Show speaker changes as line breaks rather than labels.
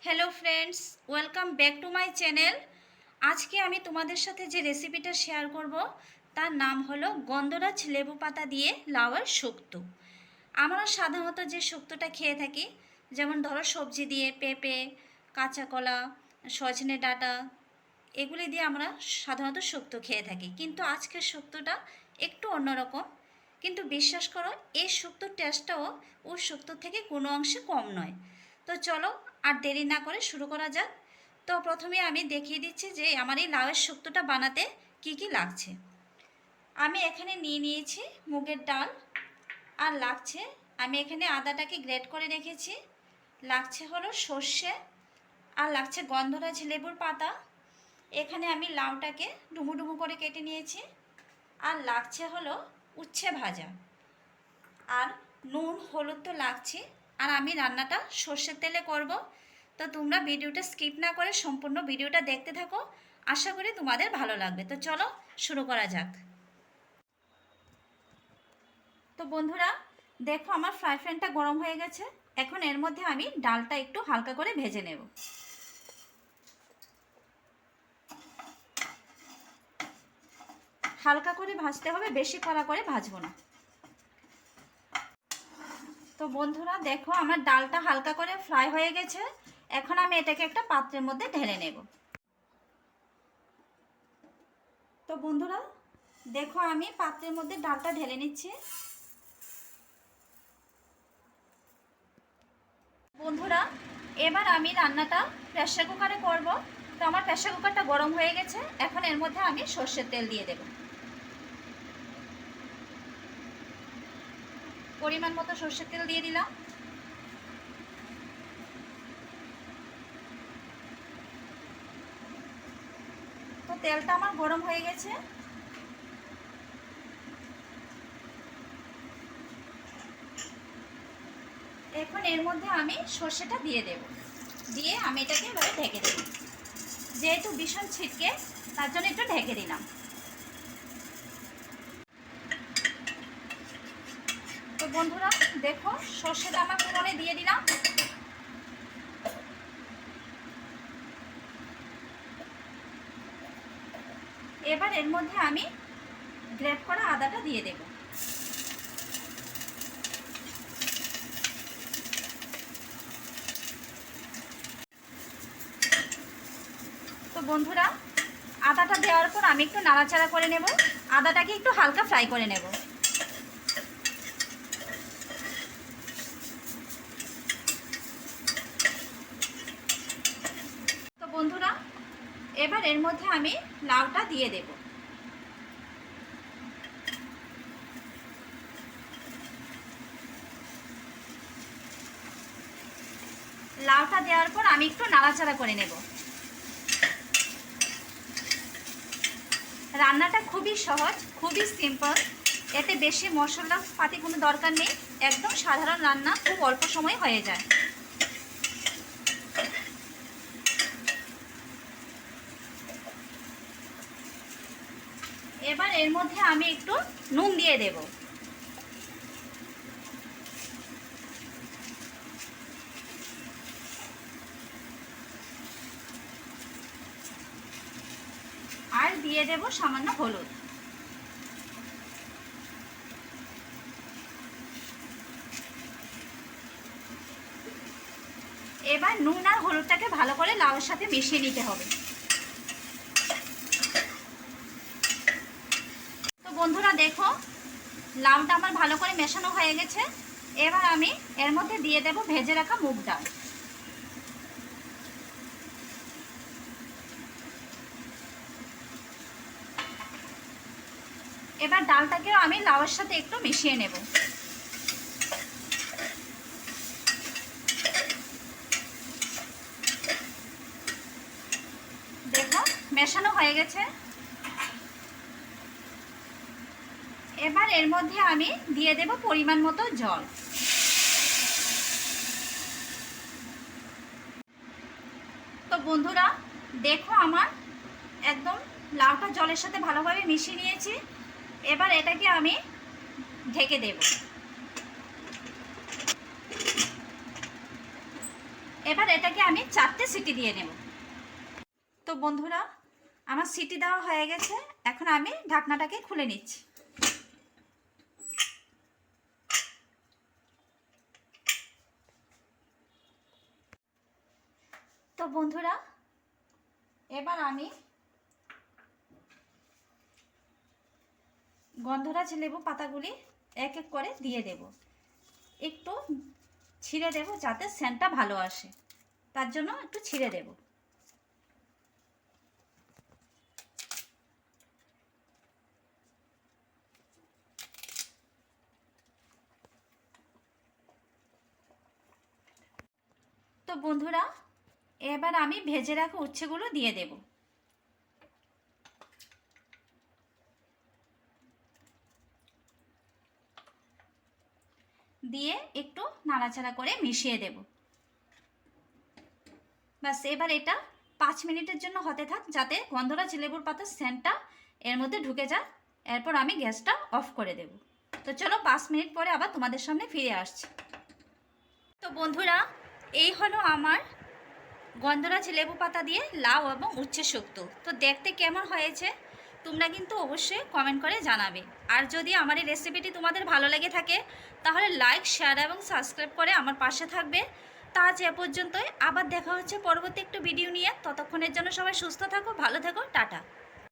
Hello friends, welcome back to my channel. আজকে আমি তোমাদের সাথে যে রেসিপিটা শেয়ার করব তার নাম হলো গন্ধরাজ লেবু পাতা দিয়ে লাউয়ের শুক্তো। আমরা সাধারণত যে শুক্তোটা খেয়ে থাকি, যেমন ধরো সবজি দিয়ে পেঁপে, কাঁচা কলা, সজনে ডাঁটা, এগুলি দিয়ে আমরা সাধারণত শুক্তো খেয়ে থাকি, কিন্তু আজকের শুক্তোটা একটু অন্যরকম। কিন্তু বিশ্বাস করো, এই শুক্তোর টেস্টটাও ওই শুক্তোর থেকে কোনো অংশে কম নয়। তো চলো আর দেরি না করে শুরু করা যাক। তো প্রথমে আমি দেখিয়ে দিচ্ছি যে আমার এই লাউয়ের শুক্তোটা বানাতে কি কি লাগছে। আমি এখানে নিয়ে নিয়েছি মুগের ডাল, আর লাগছে, আমি এখানে আদাটাকে গ্রেট করে রেখেছি, লাগছে হলো সর্ষে, আর লাগছে গন্ধরাজ লেবুর পাতা। এখানে আমি লাউটাকে ডুমু ডুমু করে কেটে নিয়েছি, আর লাগছে হলো উচ্ছে ভাজা, আর নুন হলুদ তো লাগছে। আর আমি রান্নাটা সর্ষের তেলে করব। তো তোমরা ভিডিওটা স্কিপ না করে সম্পূর্ণ ভিডিওটা দেখতে থাকো, আশা করি তোমাদের ভালো লাগবে। তো চলো শুরু করা যাক। তো বন্ধুরা দেখো, আমার ফ্রাই প্যানটা গরম হয়ে গেছে। এখন এর মধ্যে আমি ডালটা একটু হালকা করে ভেজে নেব। হালকা করে ভাজতে হবে, বেশি কড়া করে ভাজবো না। তো বন্ধুরা দেখো, আমার ডালটা হালকা করে ফ্রাই হয়ে গেছে। এখন আমি এটাকে একটা পাত্রের মধ্যে ঢেলে নেব। তো বন্ধুরা দেখো, আমি পাত্রের মধ্যে ডালটা ঢেলে নিচ্ছি। বন্ধুরা এবার আমি রান্নাটা প্রেসার কুকারে করব। তো আমার প্রেসার কুকারটা গরম হয়ে গেছে। এখন এর মধ্যে আমি সর্ষের তেল দিয়ে দেব। পরিমাণ মতো সর্ষের তেল দিয়ে দিলাম। তো তেলটা আমার গরম হয়ে গেছে। এখন এর মধ্যে আমি সর্ষেটা দিয়ে দেব, দিয়ে আমি এটাকে এভাবে ঢেকে দেব। যেহেতু ভীষণ ছিটকে, তার জন্য একটু ঢেকে দিলাম। তো বন্ধুরা দেখো, সর্ষেটা আমার ফোড়নে দিয়ে দিলাম। এবার এর মধ্যে আমি গ্রেট করা আদাটা দিয়ে দেব। তো বন্ধুরা আদাটা দেওয়ার পর আমি একটু নাড়াচাড়া করে নেব। আদাটাকে একটু হালকা ফ্রাই করে নেব। তো বন্ধুরা এবার এর মধ্যে আমি লাউটা দিয়ে দেব। লাউটা দেওয়ার পর আমি একটু নাড়াচাড়া করে নেব। রান্নাটা খুবই সহজ, খুবই সিম্পল। এতে বেশি মশলা পাতি কোনো দরকার নেই। একদম সাধারণ রান্না, খুব অল্প সময় হয়ে যায়। এবার এর মধ্যে আমি একটু নুন দিয়ে দেব। আর দিয়ে দেব সামান্য হলুদ। এবার নুন আর হলুদটাকে ভালো করে লাউয়ের সাথে মিশিয়ে নিতে হবে। তো বন্ধুরা দেখো, লাউটা আমার ভালো করে মেশানো হয়ে গেছে। এবার আমি এর মধ্যে দিয়ে দেব ভেজে রাখা মুগ ডাল। এবার ডালটাকেও আমি লাউয়ের সাথে একটু মিশিয়ে নেব। দেখো মেশানো হয়ে গেছে। এবার এর মধ্যে আমি দিয়ে দেব পরিমাণ মতো জল। তো বন্ধুরা দেখো, আমার একদম লাউটা জলের সাথে ভালোভাবে মিশিয়ে নিয়েছি। এবার এটাকে আমি ঢেকে দেব। এবার এটাকে আমি 4টে সিটি দিয়ে নেব। তো বন্ধুরা, আমার সিটি দেওয়া হয়ে গেছে, এখন আমি ঢাকনাটাকে খুলে নিচ্ছি। তো বন্ধুরা, এবার আমি গন্ধরাজ লেবু পাতাগুলি এক এক করে দিয়ে দেব। একটু ছিঁড়ে দেব যাতে সেন্টটা ভালো আসে, তার জন্য একটু ছিঁড়ে দেব। তো বন্ধুরা, এবার আমি ভেজে রাখা উচ্ছেগুলো দিয়ে দেব। দিয়ে একটু নাড়াচাড়া করে মিশিয়ে দেব। ব্যাস, এবার এটা 5 মিনিটের জন্য হতে থাক, যাতে গন্ধরাজ লেবুর পাতার সেন্টটা এর মধ্যে ঢুকে যায়। এরপর আমি গ্যাসটা অফ করে দেব। তো চলো 5 মিনিট পরে আবার তোমাদের সামনে ফিরে আসছি। তো বন্ধুরা, এই হলো আমার গন্ধরাজ লেবু পাতা দিয়ে লাউ এবং উচ্ছে শুক্তো। তো দেখতে কেমন হয়েছে তোমরা কিন্তু অবশ্যই কমেন্ট করে জানাবে। আর যদি আমার এই রেসিপিটি তোমাদের ভালো লেগে থাকে তাহলে লাইক, শেয়ার এবং সাবস্ক্রাইব করে আমার পাশে থাকবে। তা আজ এ পর্যন্তই, আবার দেখা হচ্ছে পরবর্তী একটু ভিডিও নিয়ে। ততক্ষণের জন্য সবাই সুস্থ থাকো, ভালো থাকো, টাটা।